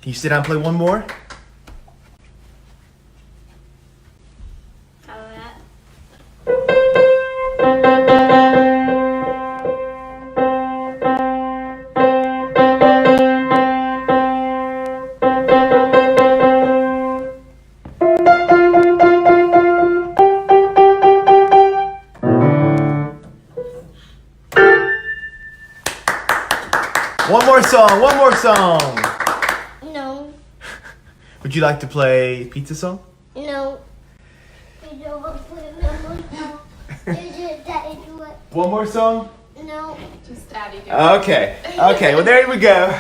Can you sit down and play one more? How about that? One more song. No. Would you like to play Pizza Song? No. You don't want to play one more song. Just Daddy do it. One more song? No. Just Daddy do it. Okay. Okay, well there we go.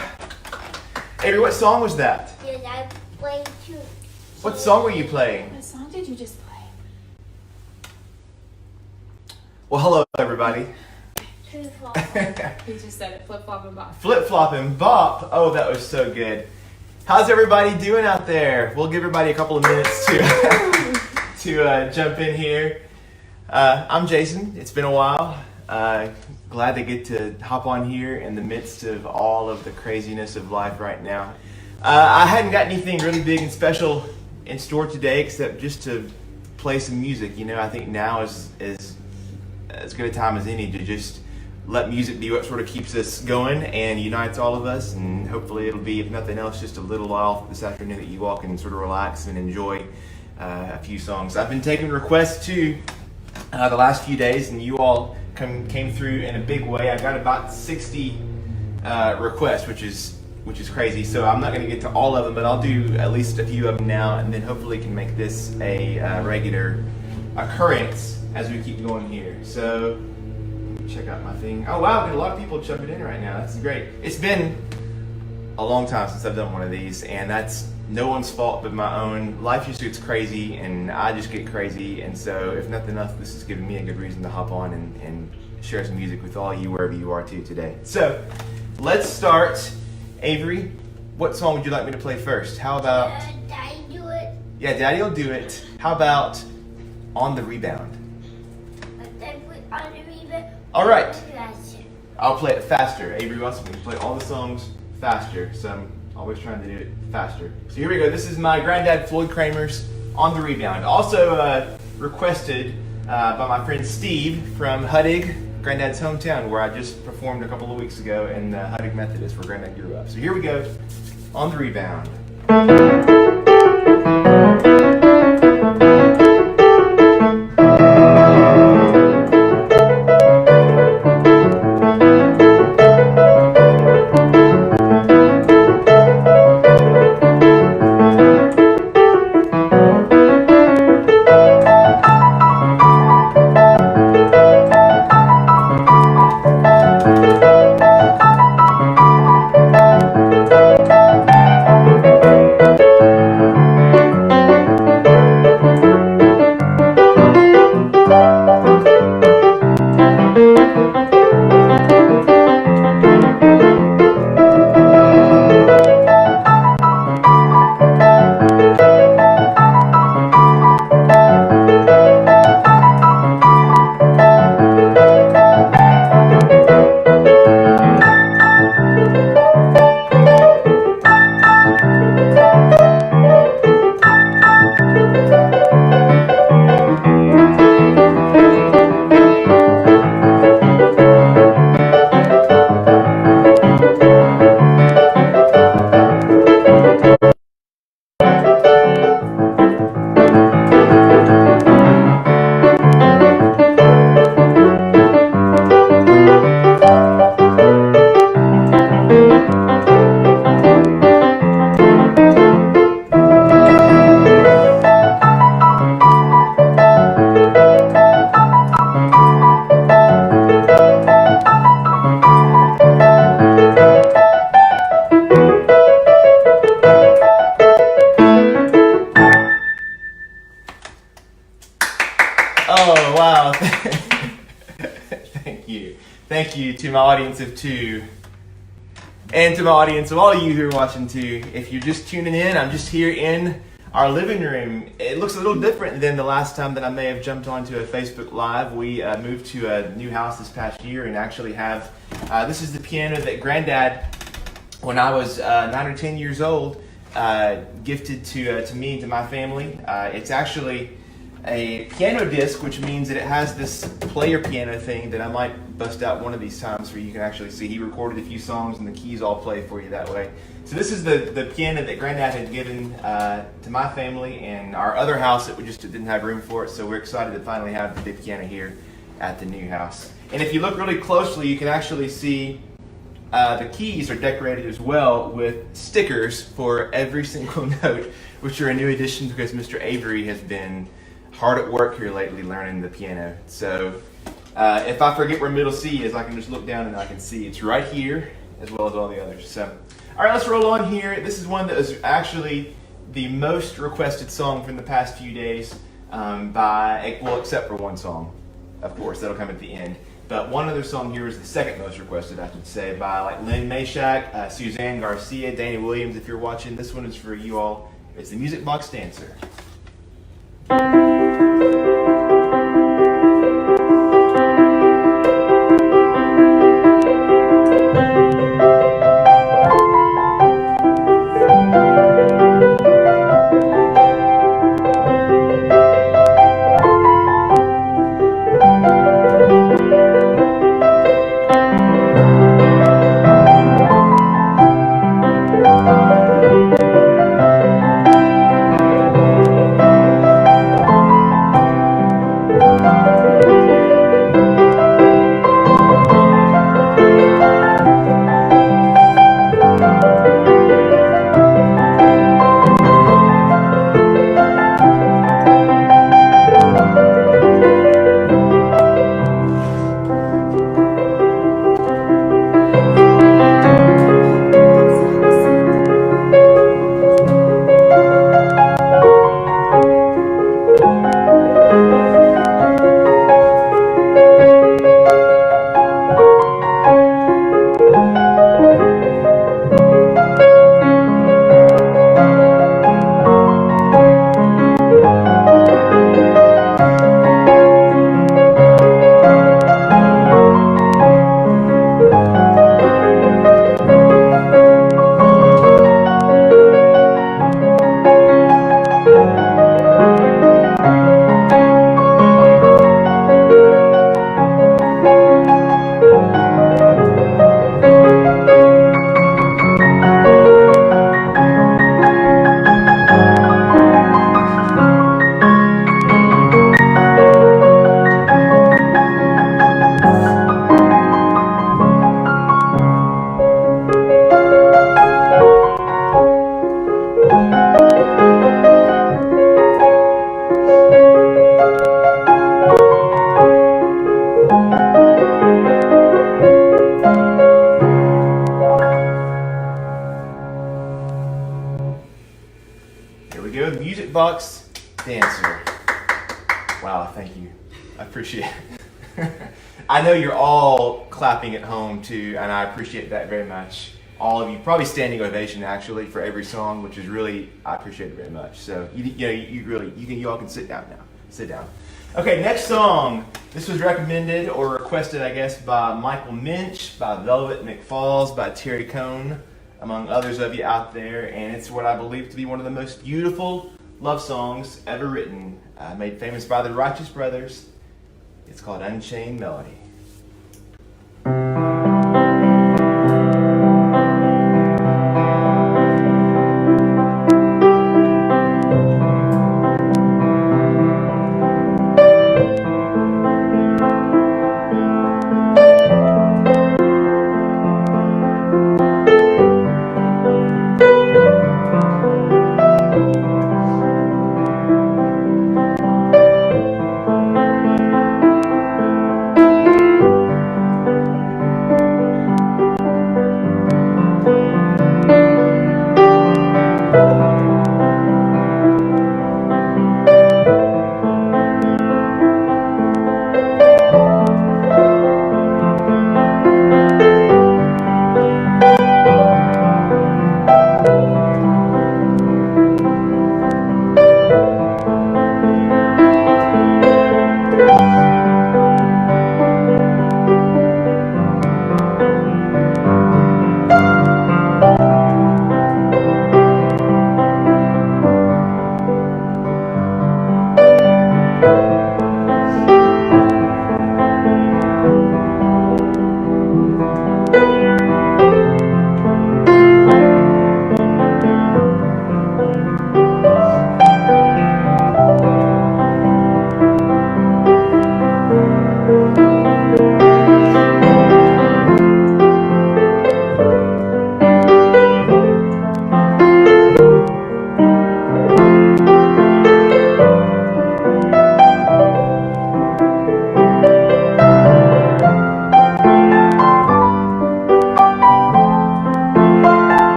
Avery, what song was that? Did I play too? What song were you playing? What song did you just play? Well, hello everybody. True fall. He just said it. Flip flop and bop. Flip flop and bop. Oh, that was so good. How's everybody doing out there? We'll give everybody a couple of minutes to jump in here. I'm Jason. It's been a while. Glad to get to hop on here in the midst of all of the craziness of life right now. I hadn't got anything really big and special in store today except just to play some music. You know, I think now is as good a time as any to just let music be what sort of keeps us going and unites all of us, and hopefully it'll be, if nothing else, just a little while this afternoon that you all can sort of relax and enjoy a few songs. I've been taking requests too the last few days, and you all came through in a big way. I got about 60 requests, which is crazy, so I'm not going to get to all of them, but I'll do at least a few of them now, and then hopefully can make this a regular occurrence as we keep going here. So check out my thing. Oh wow, got a lot of people jumping in right now. That's great. It's been a long time since I've done one of these, and that's no one's fault but my own. Life just gets crazy, and I just get crazy, and so if nothing else, this has given me a good reason to hop on and share some music with all you wherever you are too today. So let's start. Avery, what song would you like me to play first? How about Daddy do it. Yeah, Daddy will do it. How about On the Rebound? Then put on the rebound. All right. Faster. I'll play it faster. Avery wants me to play all the songs faster, so I'm always trying to do it faster. So here we go. This is my granddad Floyd Cramer's On the Rebound. Also requested by my friend Steve from Huddig, Granddad's hometown, where I just performed a couple of weeks ago in Huddig Methodist, where Granddad grew up. So here we go. On the Rebound. Oh, wow. Thank you. Thank you to my audience of two. And to my audience of all of you who are watching too. If you're just tuning in, I'm just here in our living room. It looks a little different than the last time that I may have jumped onto a Facebook Live. We moved to a new house this past year and actually have, this is the piano that Granddad, when I was 9 or 10 years old, gifted to me and to my family. It's actually a piano disc, which means that it has this player piano thing that I might bust out one of these times where you can actually see. He recorded a few songs and the keys all play for you that way. So this is the piano that Granddad had given to my family, and our other house that we just didn't have room for it, so we're excited to finally have the big piano here at the new house. And if you look really closely, you can actually see the keys are decorated as well with stickers for every single note, which are a new addition because Mr. Avery has been hard at work here lately learning the piano. So if I forget where middle C is, I can just look down and I can see it's right here as well as all the others. So, all right, let's roll on here. This is one that was actually the most requested song from the past few days except for one song, of course, that'll come at the end. But one other song here is the second most requested, I should say, by like Lynn Mashak, Suzanne Garcia, Danny Williams, if you're watching. This one is for you all. It's the Music Box Dancer. Box Dancer. Wow, thank you. I appreciate it. I know you're all clapping at home too, and I appreciate that very much. All of you, probably standing ovation actually for every song, which is really, I appreciate it very much. So you all can sit down now. Sit down. Okay, next song. This was recommended or requested, I guess, by Michael Minch, by Velvet McFalls, by Terry Cohn, among others of you out there, and it's what I believe to be one of the most beautiful love songs ever written, made famous by the Righteous Brothers. It's called Unchained Melody.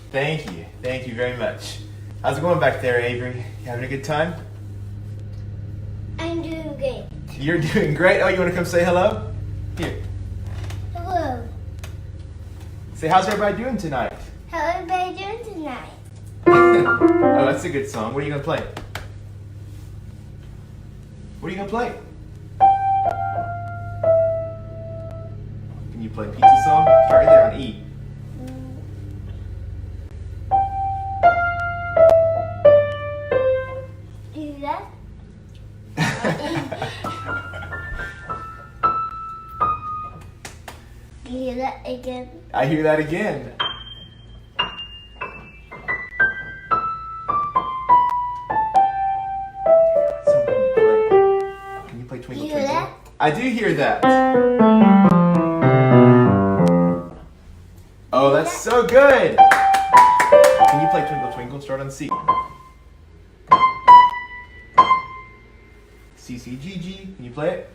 Thank you. Thank you very much. How's it going back there, Avery? You having a good time? I'm doing great. You're doing great. Oh, you want to come say hello? Here. Hello. Say, how's everybody doing tonight? How are everybody doing tonight? Oh, that's a good song. What are you going to play? What are you going to play? Can you play pizza song? Start right there on E. Do that. Do you hear that again? I hear that again. Can you play Twinkle Do you hear Twinkle? that? I do hear that. Oh, that's so good. Can you play Twinkle Twinkle? Start on C. C, C, G, G. Can you play it?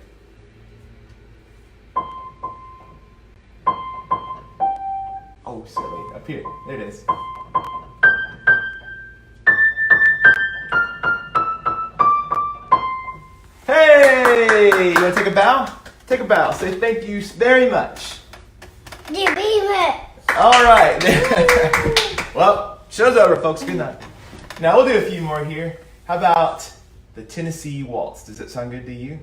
Oh, silly. Up here. There it is. Hey! You want to take a bow? Take a bow. Say thank you very much. You beat it. All right. Well, show's over, folks. Good night. Now we'll do a few more here. How about the Tennessee Waltz? Does that sound good to you?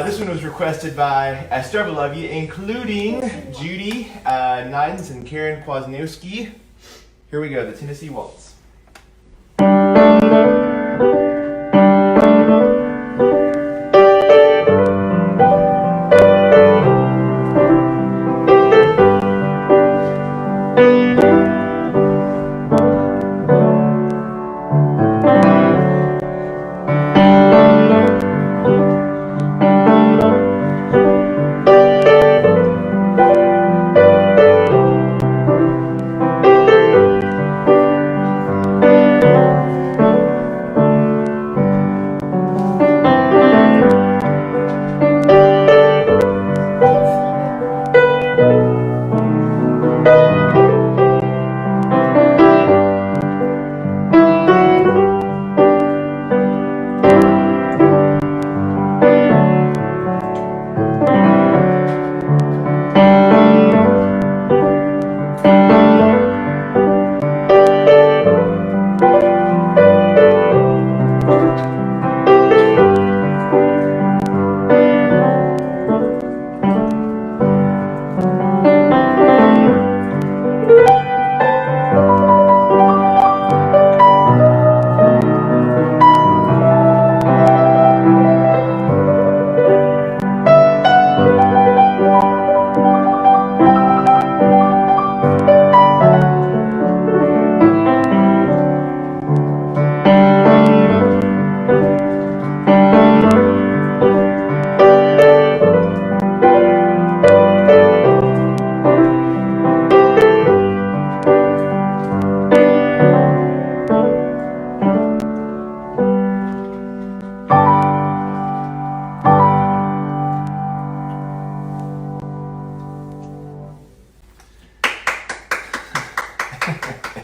This one was requested by several of you, including Judy Nidens and Karen Kwasniewski. Here we go, the Tennessee Waltz.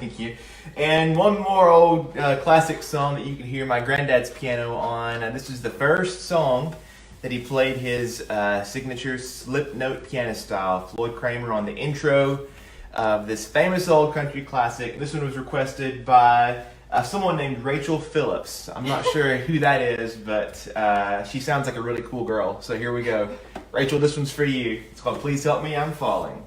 Thank you. And one more old classic song that you can hear my granddad's piano on. This is the first song that he played his signature slip note piano style. Floyd Cramer on the intro of this famous old country classic. This one was requested by someone named Rachel Phillips. I'm not sure who that is, but she sounds like a really cool girl. So here we go. Rachel, this one's for you. It's called Please Help Me, I'm Falling.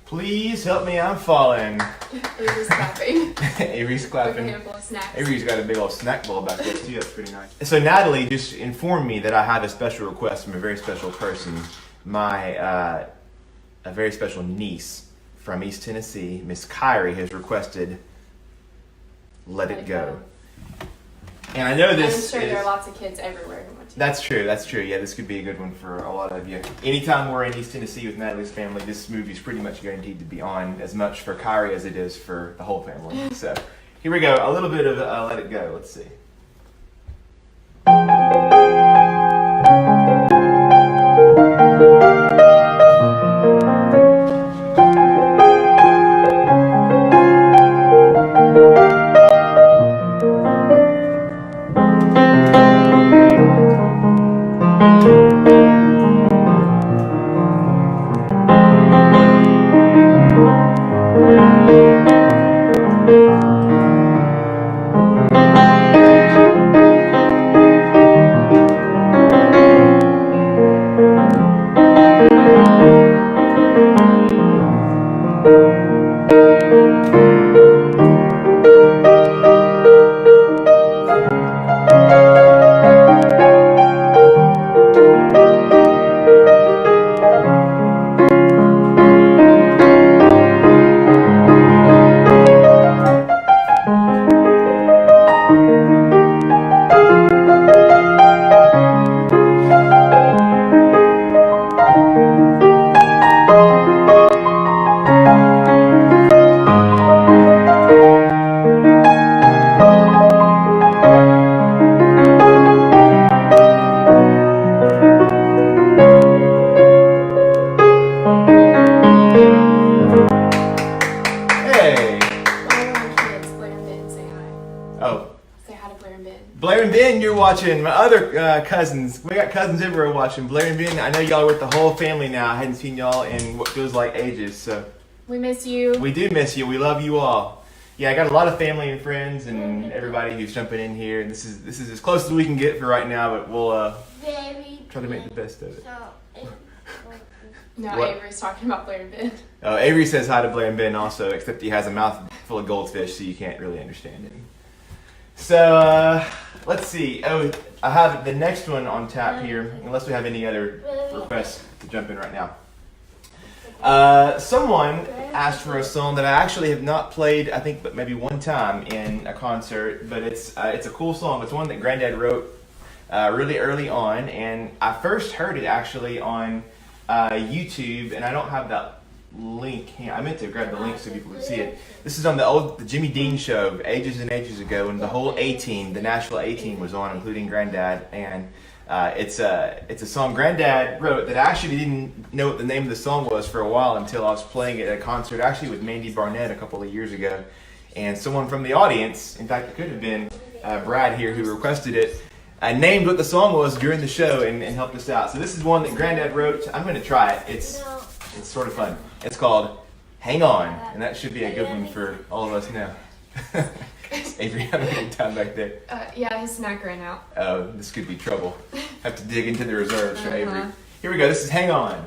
Please help me, I'm falling. Avery's clapping. Avery's With a clapping. handful of snacks. Avery's got a big old snack bowl back there too. That's pretty nice. So Natalie just informed me that I have a special request from a very special person. My a very special niece from East Tennessee, Miss Kyrie, has requested "Let It Go." And I know this. I'm sure is, there are lots of kids everywhere who want to. That's true. That's true. Yeah, this could be a good one for a lot of you. Anytime we're in East Tennessee with Natalie's family, this movie is pretty much guaranteed to be on, as much for Kyrie as it is for the whole family. So here we go. A little bit of "Let It Go." Let's see. Blair and Ben, you're watching. My other cousins, we got cousins everywhere watching. Blair and Ben, I know y'all are with the whole family now. I hadn't seen y'all in what feels like ages, so. We miss you. We do miss you. We love you all. Yeah, I got a lot of family and friends and everybody who's jumping in here. And this is as close as we can get for right now, but we'll try to make the best of it. No, What? Avery's talking about Blair and Ben. Avery says hi to Blair and Ben also, except he has a mouth full of goldfish, so you can't really understand him. So, let's see. Oh, I have the next one on tap here, unless we have any other requests to jump in right now. Someone asked for a song that I actually have not played, I think, but maybe one time in a concert, but it's a cool song. It's one that Granddad wrote really early on, and I first heard it actually on YouTube, and I don't have that link here. I meant to grab the link so people could see it. This is on the Jimmy Dean show ages and ages ago, when the whole A-Team, the Nashville A-Team, was on, including Granddad, and it's a song Granddad wrote that I actually didn't know what the name of the song was for a while until I was playing it at a concert, actually with Mandy Barnett a couple of years ago, and someone from the audience, in fact it could have been Brad here who requested it, named what the song was during the show and helped us out. So this is one that Granddad wrote. I'm going to try it. It's sort of fun. It's called Hang On, and that should be a good one for all of us now. Avery, having a good time back there. Yeah, his snack ran out. Oh, this could be trouble. Have to dig into the reserves for Avery. Here we go. This is Hang On.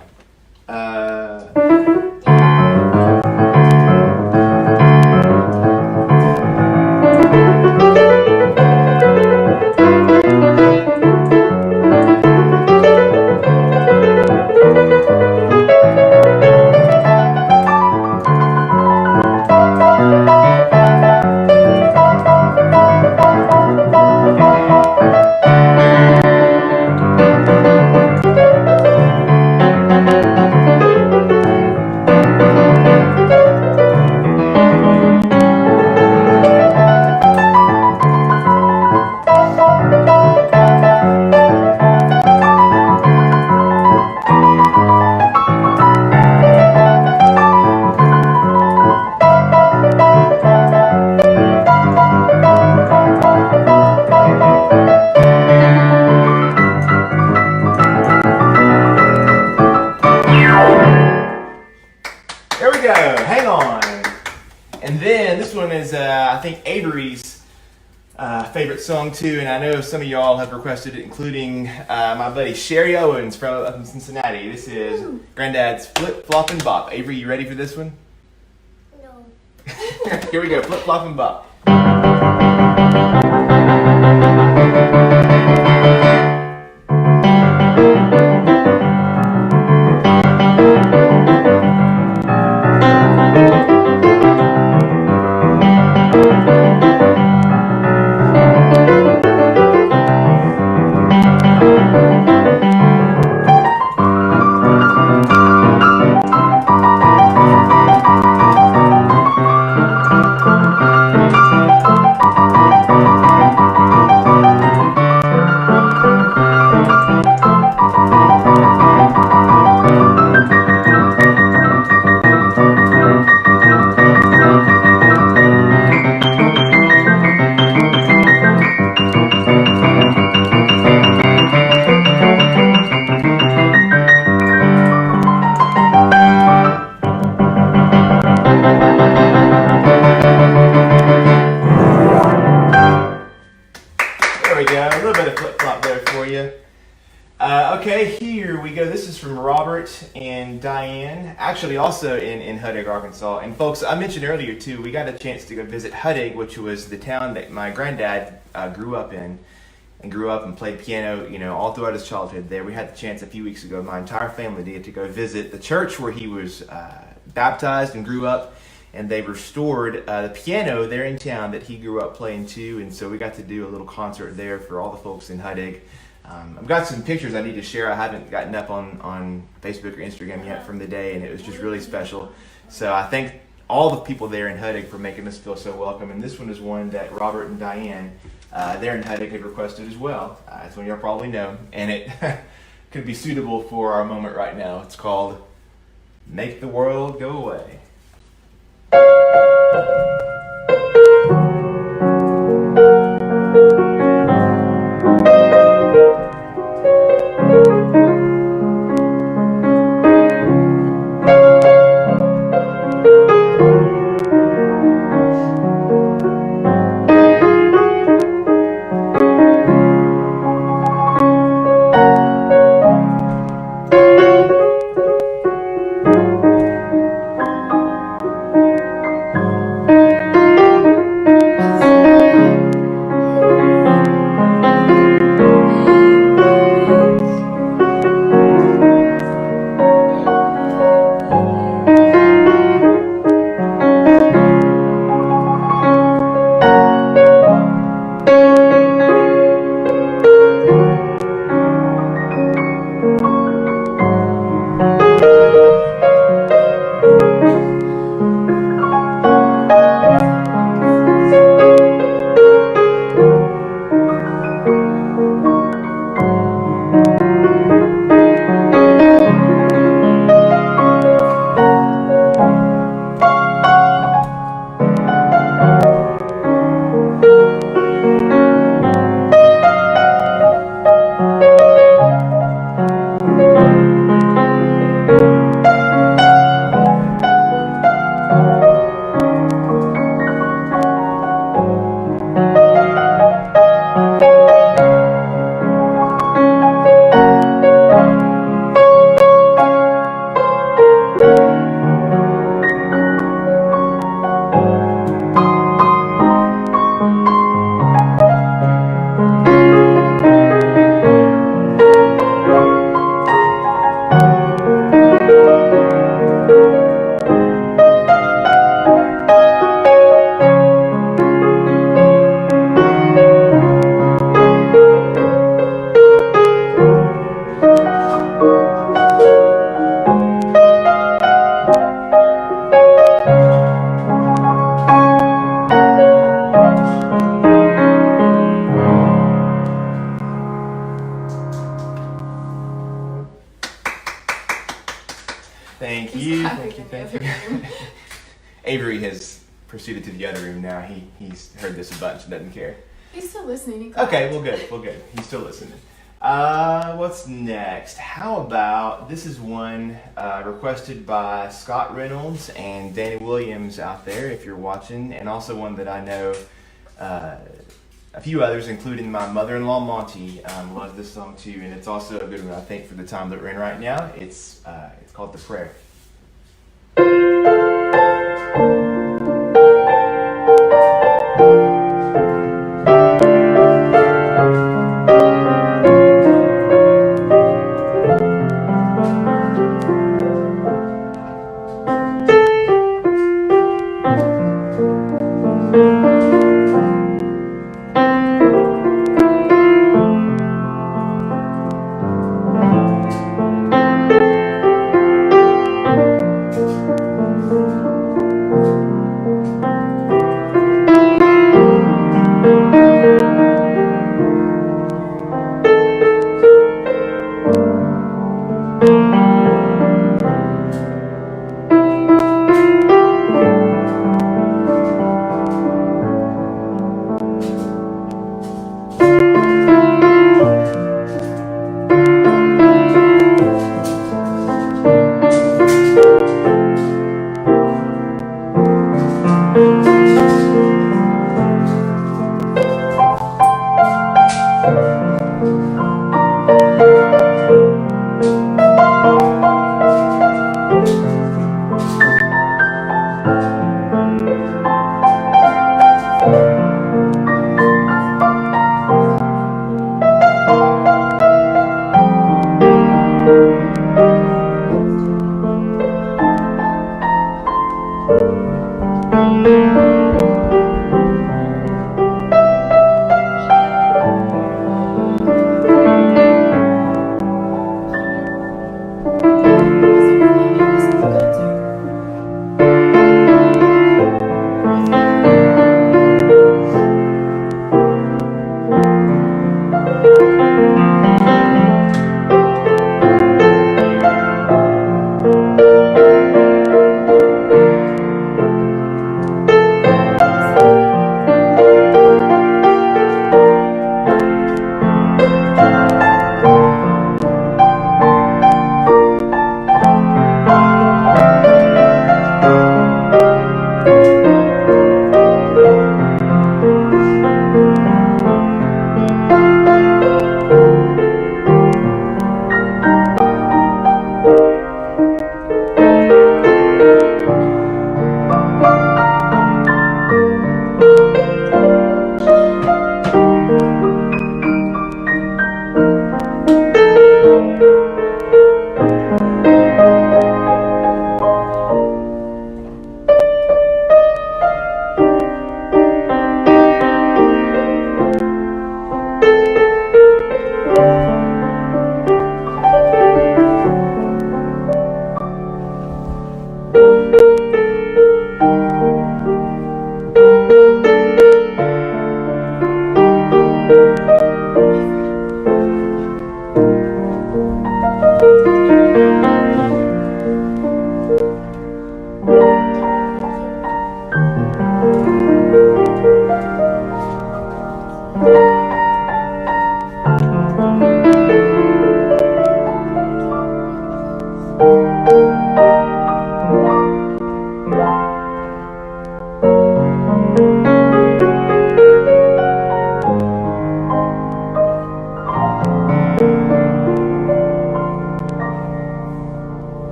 I think Avery's favorite song too, and I know some of y'all have requested it, including my buddy Sherry Owens from up in Cincinnati. This is Granddad's Flip, Flop, and Bop. Avery, you ready for this one? No. Here we go, Flip, Flop, and Bop. Okay, here we go. This is from Robert and Diane, actually also in Huttig, Arkansas. And folks, I mentioned earlier too, we got a chance to go visit Huttig, which was the town that my granddad grew up in, and grew up and played piano, you know, all throughout his childhood there. We had the chance a few weeks ago, my entire family did, to go visit the church where he was baptized and grew up. And they restored the piano there in town that he grew up playing too. And so we got to do a little concert there for all the folks in Huttig. I've got some pictures I need to share. I haven't gotten up on Facebook or Instagram yet from the day, and it was just really special. So I thank all the people there in Huttig for making us feel so welcome. And this one is one that Robert and Diane there in Huttig had requested as well. It's one y'all probably know, and it could be suitable for our moment right now. It's called Make the World Go Away. Thank He's you. laughing Thank you. in the Thank other you. room. Avery has proceeded to the other room now. He's heard this a bunch and doesn't care. He's still listening. Okay, well good. He's still listening. What's next? How about, this is one requested by Scott Reynolds and Danny Williams out there, if you're watching, and also one that I know a few others, including my mother-in-law Monty, loves this song too, and it's also a good one, I think, for the time that we're in right now. It's called The Prayer.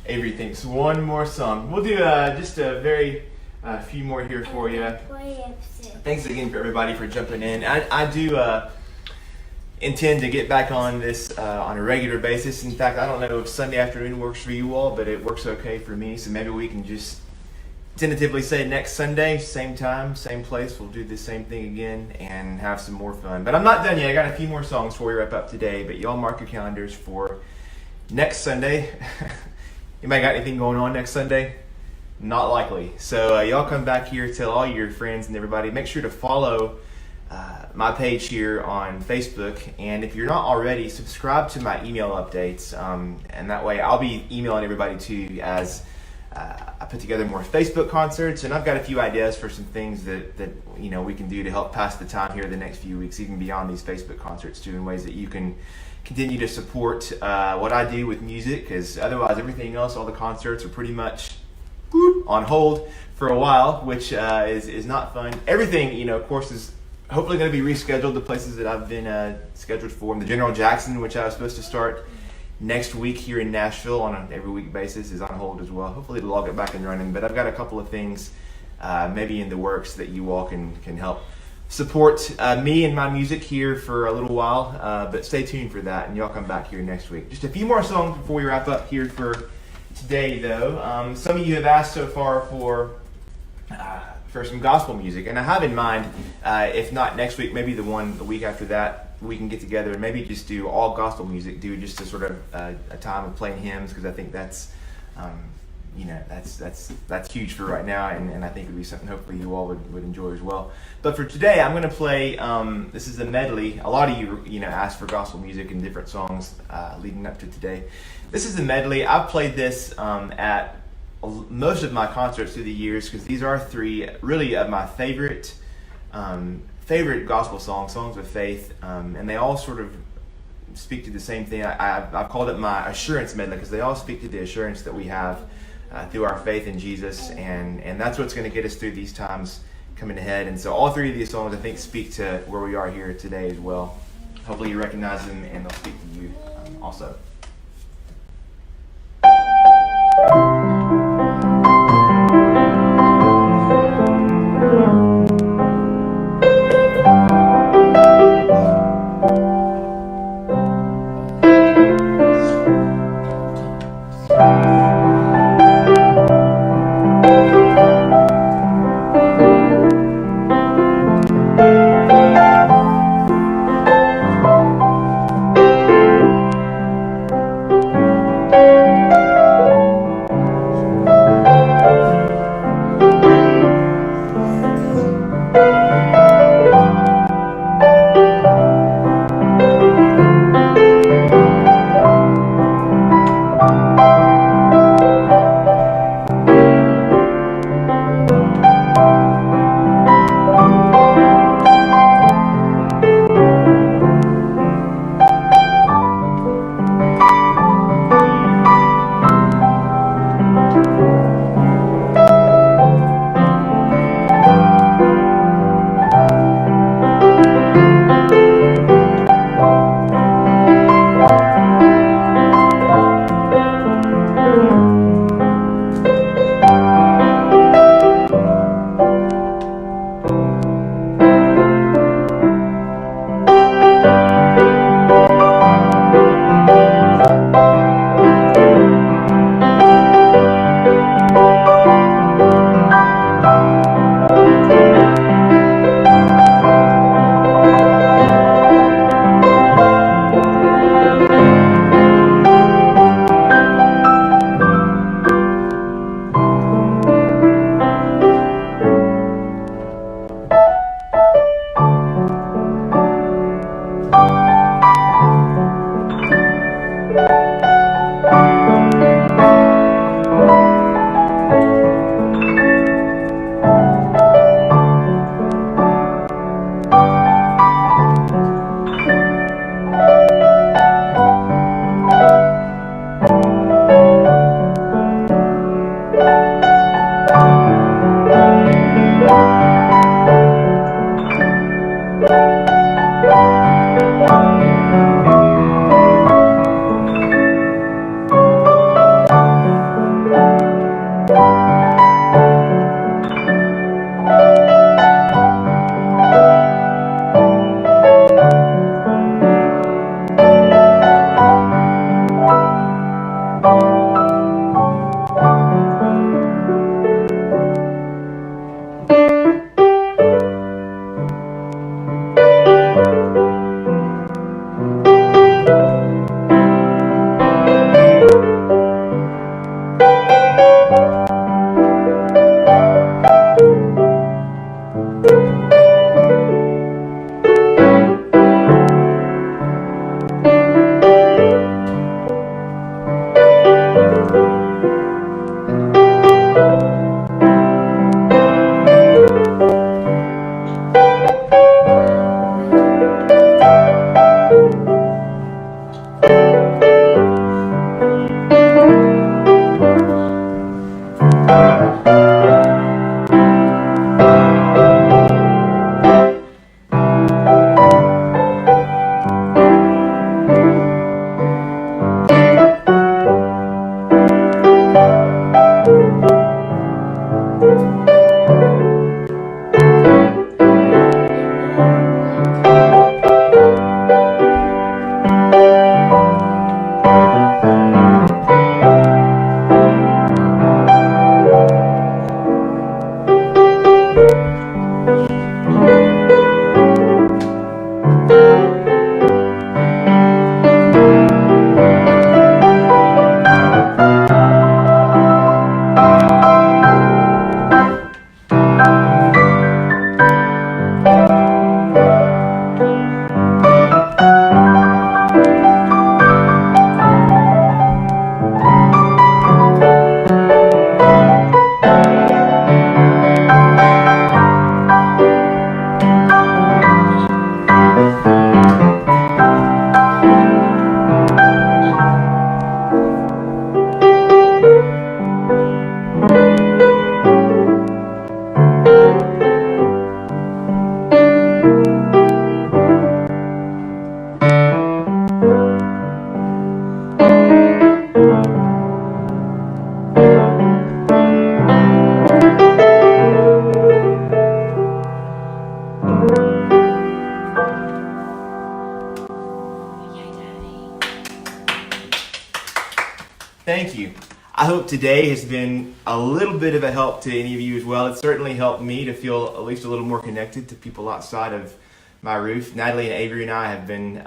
Avery thinks one more song. We'll do just a very few more here for you. Thanks again for everybody for jumping in. I do intend to get back on this on a regular basis. In fact, I don't know if Sunday afternoon works for you all, but it works okay for me. So maybe we can just tentatively say next Sunday, same time, same place. We'll do the same thing again and have some more fun. But I'm not done yet. I got a few more songs for you wrap up today. But y'all mark your calendars for next Sunday. Anybody got anything going on next Sunday? Not likely. So y'all come back here, tell all your friends and everybody. Make sure to follow my page here on Facebook, and if you're not already, subscribe to my email updates, and that way I'll be emailing everybody too as I put together more Facebook concerts, and I've got a few ideas for some things that we can do to help pass the time here the next few weeks, even beyond these Facebook concerts too, in ways that you can continue to support what I do with music, because otherwise everything else, all the concerts are pretty much on hold for a while, which is not fun. Everything, of course, is hopefully going to be rescheduled. The places that I've been scheduled for, the General Jackson, which I was supposed to start next week here in Nashville on an every week basis, is on hold as well. Hopefully it'll all get back and running, but I've got a couple of things maybe in the works that you all can help support me and my music here for a little while, but stay tuned for that, and y'all come back here next week. Just a few more songs before we wrap up here for today, though. Some of you have asked so far for some gospel music, and I have in mind, if not next week, maybe the week after that, we can get together and maybe just do all gospel music, do just a sort of a time of playing hymns, because I think that's that's huge for right now, and I think it would be something hopefully you all would enjoy as well. But for today, I'm going to play, this is a medley. A lot of you asked for gospel music and different songs leading up to today. This is a medley. I've played this at most of my concerts through the years, because these are three really of my favorite gospel songs of faith, and they all sort of speak to the same thing. I've called it my assurance medley, because they all speak to the assurance that we have through our faith in Jesus, and that's what's going to get us through these times coming ahead. And so all three of these songs, I think, speak to where we are here today as well. Hopefully you recognize them, and they'll speak to you also. Thank you. I hope today has been a little bit of a help to any of you as well. It certainly helped me to feel at least a little more connected to people outside of my roof. Natalie and Avery and I have been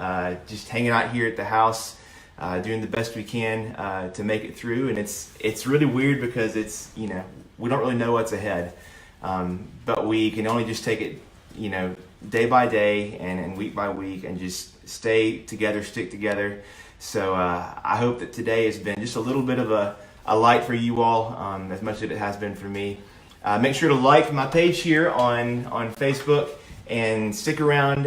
just hanging out here at the house, doing the best we can to make it through. And it's really weird because it's, you know, we don't really know what's ahead. But we can only just take it, you know, day by day and week by week and just stay together, stick together. So I hope that today has been just a little bit of a light for you all, as much as it has been for me. Make sure to like my page here on Facebook and stick around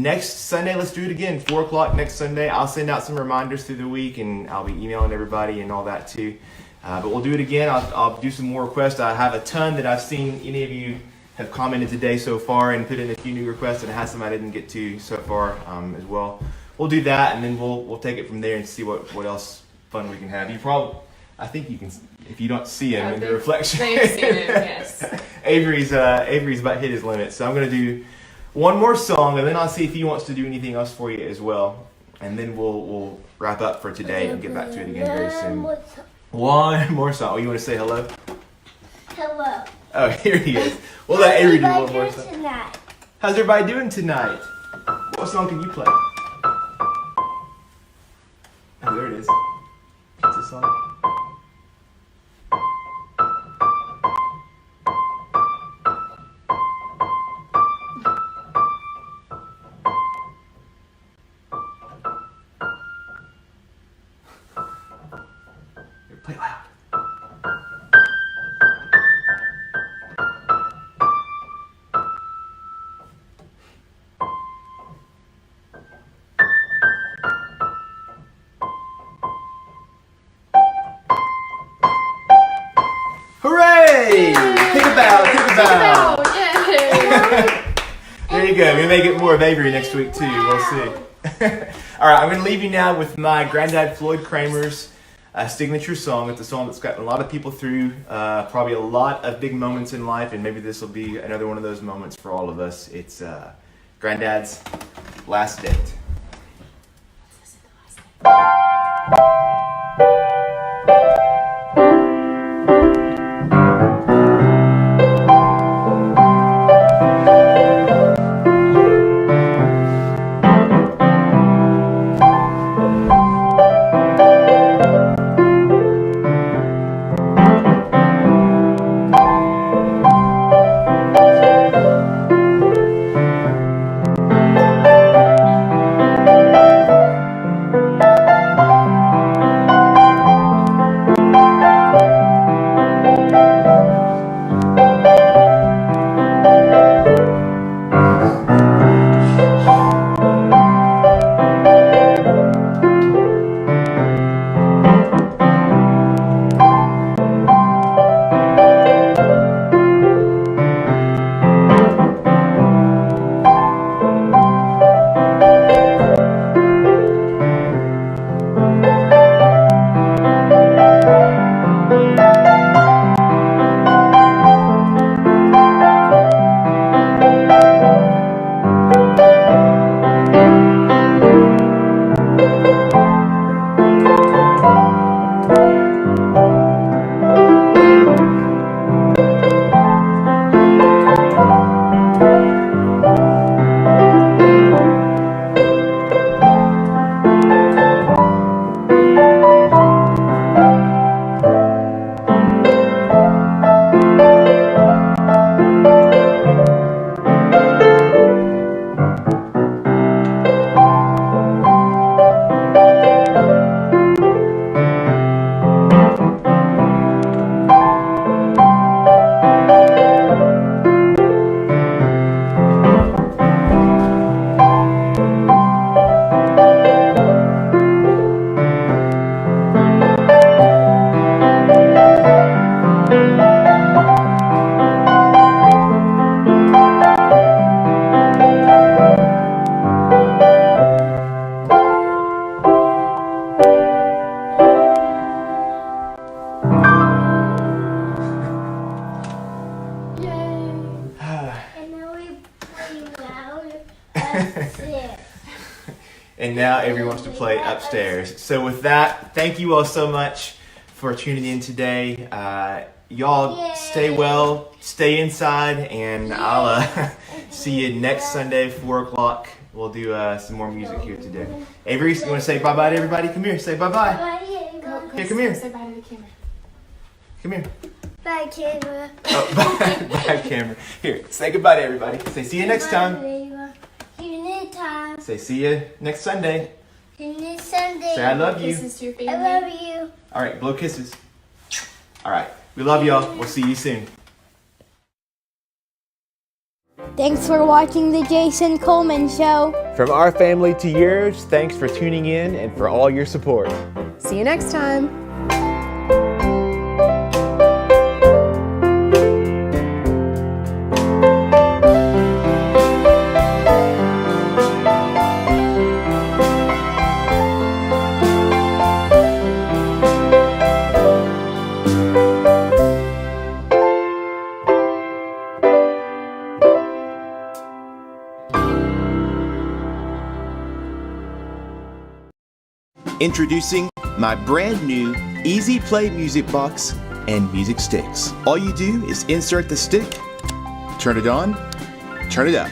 next Sunday. Let's do it again, 4 o'clock next Sunday. I'll send out some reminders through the week and I'll be emailing everybody and all that too. But we'll do it again. I'll do some more requests. I have a ton that I've seen any of you have commented today so far and put in a few new requests, and I have some I didn't get to so far as well. We'll do that, and then we'll take it from there and see what else fun we can have. I think you can, if you don't see him in the reflection. They've seen him, yes. Avery's about hit his limit, so I'm gonna do one more song, and then I'll see if he wants to do anything else for you as well, and then we'll wrap up for today and get back to it again very soon. One more song. Oh, you want to say hello? Hello. Oh, here he is. We'll let Avery do one more song. Tonight? How's everybody doing tonight? What song can you play? Oh, there it is. What's this song? Here, play loud. Hooray! Take a bow, take a bow. Yay! There you go. We may get more of Avery next week too. We'll see. All right, I'm going to leave you now with my granddad Floyd Cramer's signature song. It's a song that's gotten a lot of people through probably a lot of big moments in life, and maybe this will be another one of those moments for all of us. It's Granddad's Last Date. And now Avery wants to play upstairs. So with that, thank you all so much for tuning in today. Y'all stay well, stay inside, and I'll see you next Sunday, 4 o'clock. We'll do some more music here today. Avery, you want to say bye-bye to everybody? Come here, say bye-bye. Here, come here. Say bye to the camera. Come here. Bye, camera. Oh, bye, camera. Here, say goodbye to everybody. Say see you next time. See you next time. Say see you next Sunday. See you next Sunday. Say I love you. Kisses to your family. I love you. All right, blow kisses. All right, we love y'all. We'll see you soon. Thanks for watching the Jason Coleman Show. From our family to yours, thanks for tuning in and for all your support. See you next time. Introducing my brand new Easy Play music box and music sticks. All you do is insert the stick, turn it on, turn it up.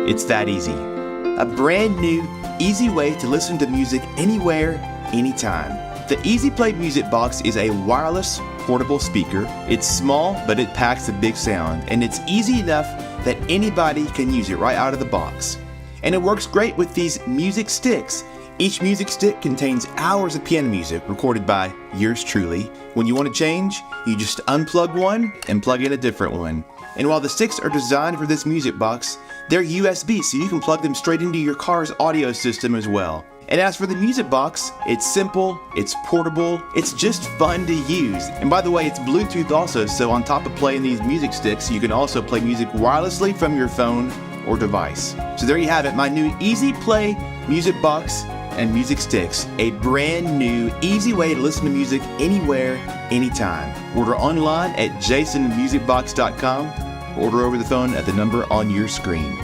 It's that easy. A brand new, easy way to listen to music anywhere, anytime. The Easy Play music box is a wireless, portable speaker. It's small, but it packs a big sound, and it's easy enough that anybody can use it right out of the box. And it works great with these music sticks. Each music stick contains hours of piano music recorded by yours truly. When you want to change, you just unplug one and plug in a different one. And while the sticks are designed for this music box, they're USB, so you can plug them straight into your car's audio system as well. And as for the music box, it's simple, it's portable, it's just fun to use. And by the way, it's Bluetooth also, so on top of playing these music sticks, you can also play music wirelessly from your phone or device. So there you have it, my new Easy Play music box and music sticks. A brand new, easy way to listen to music anywhere, anytime. Order online at jasonmusicbox.com. Order over the phone at the number on your screen.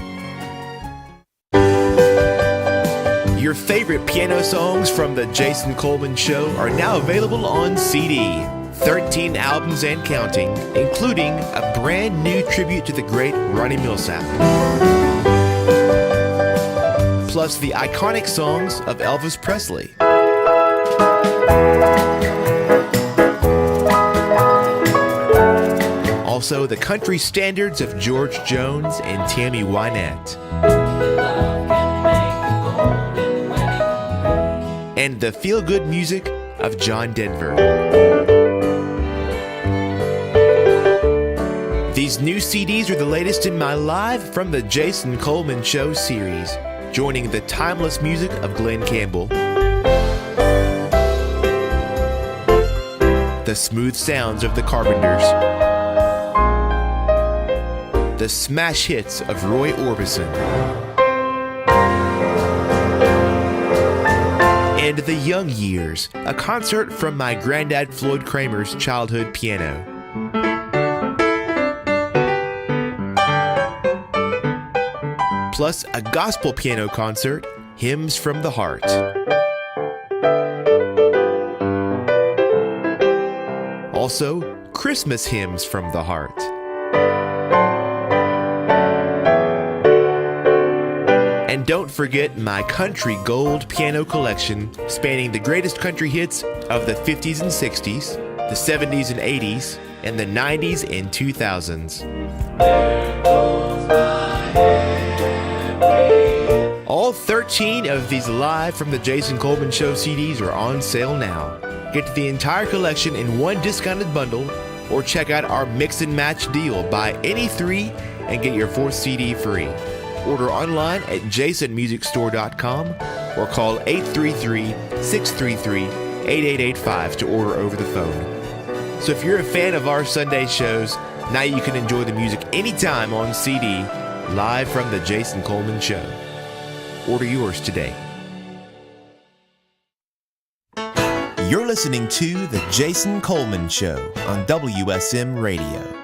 Your favorite piano songs from the Jason Coleman Show are now available on CD. 13 albums and counting, including a brand new tribute to the great Ronnie Milsap. Plus the iconic songs of Elvis Presley. Also the country standards of George Jones and Tammy Wynette. And the feel-good music of John Denver. These new CDs are the latest in my Live from the Jason Coleman Show series, joining the timeless music of Glenn Campbell, the smooth sounds of the Carpenters, the smash hits of Roy Orbison, and The Young Years, a concert from my granddad Floyd Cramer's childhood piano. Plus a gospel piano concert, Hymns from the Heart. Also, Christmas hymns from the heart. And don't forget my country gold piano collection, spanning the greatest country hits of the 50s and 60s, the 70s and 80s, and the 90s and 2000s. All 13 of these Live from the Jason Coleman Show CDs are on sale now. Get the entire collection in one discounted bundle, or check out our mix and match deal. Buy any 3 and get your 4th CD free. Order online at jasonmusicstore.com or call 833-633-8885 to order over the phone. So if you're a fan of our Sunday shows, now you can enjoy the music anytime on CD, Live from the Jason Coleman Show. Order yours today. You're listening to The Jason Coleman Show on WSM Radio.